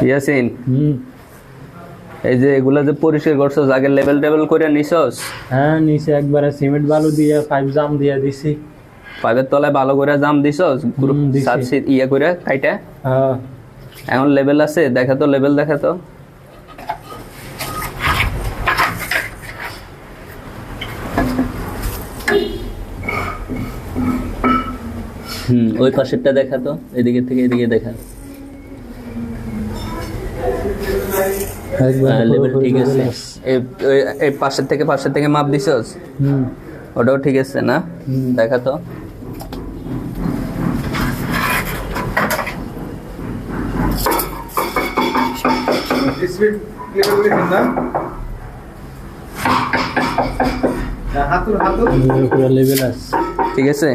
ইয়াসিন, এই যে এগুলা যে পরিষ্কার করছস, আগে লেভেল টেবিল করে নিছস? হ্যাঁ নিচে একবারে সিমেন্ট বালু দিয়ে পাইপ জাম দিয়ে দিছি। পাইপের তলায় ভালো করে জাম দিছস, সাতসি ইয়া করে কাইটা? হ্যাঁ। এখন লেভেল আছে? দেখা তো, লেভেল দেখা তো। ওই পাশেরটা দেখা তো, এদিকে থেকে এদিকে দেখা। লেভেল ঠিক আছে। এই পাশের থেকে মাপ দিছস? ওটাও ঠিক আছে না? দেখা তো। ঠিক আছে।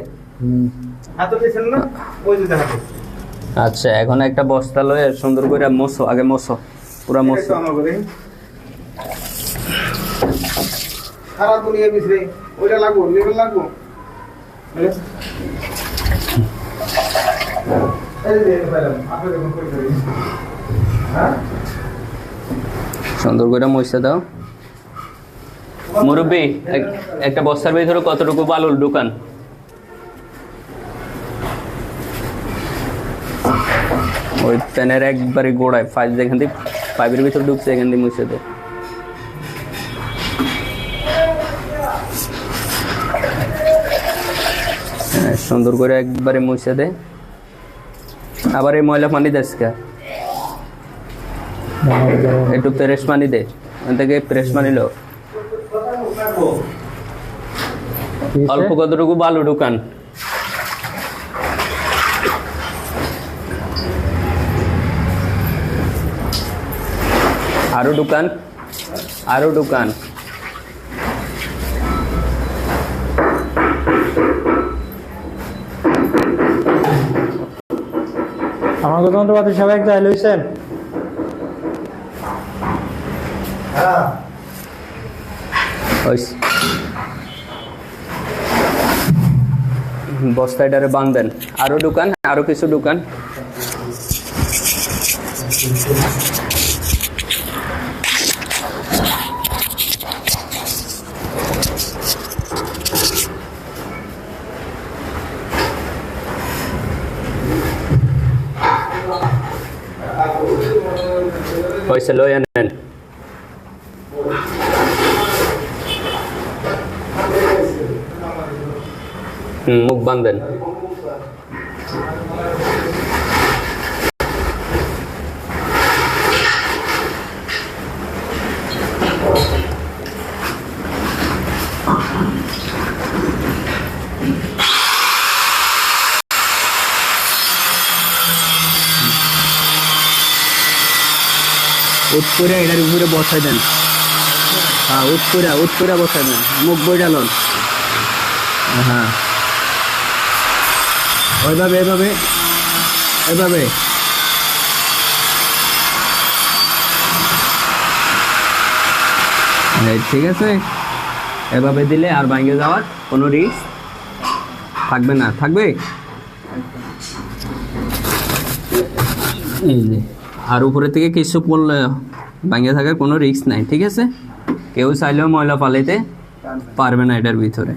আচ্ছা, এখন একটা বস্তা লয়ে সুন্দর করে মোছো, আগে মোছো, পুরা মোছো। সুন্দর করে মইসা দাও। মুরব্বী, একটা বস্তার ভিতরে কতটুকু বালুর দোকান? ওই প্যানের একবারে গোড়ায়, ফাইল যেখান থেকে পাইপের ভিতরে ঢুকছে এখান থেকে মুছে দে। সুন্দর করে একবারে মুছে দে। আবার এই ময়লা পানি দেস কে? একটু ফ্রেশ পানি দে, ওখান থেকে ফ্রেশ পানি লো। অল্প কতটুকু বালু ঢুকান। আরো ঢুকান, আরো ঢুকান। আমাকে যন্ত্রপাতি সবাই একটা লইছেন? বস্তাটারে বাঁধেন। আরো ঢুকান, আরো কিছু ঢুকান। পয়সা লই আনেন। মুখ বাঁধেন। উৎপরে এটার উপরে বসাই দেন। হ্যাঁ, উৎপরে বসাই দেন। মুখ বই ডালন। হ্যাঁ, ওইভাবে, এভাবে, এভাবে। ঠিক আছে। এভাবে দিলে আর ভাঙে যাওয়ার কোনো রিস্ক থাকবে না। থাকবে? এই যে, আর উপরে থেকে কিছু পড়লে ভাঙে থাকার কোনো রিস্ক নাই। ঠিক আছে? কেউ চাইলেও ময়লা পালাইতে পারবে না এটার ভিতরে।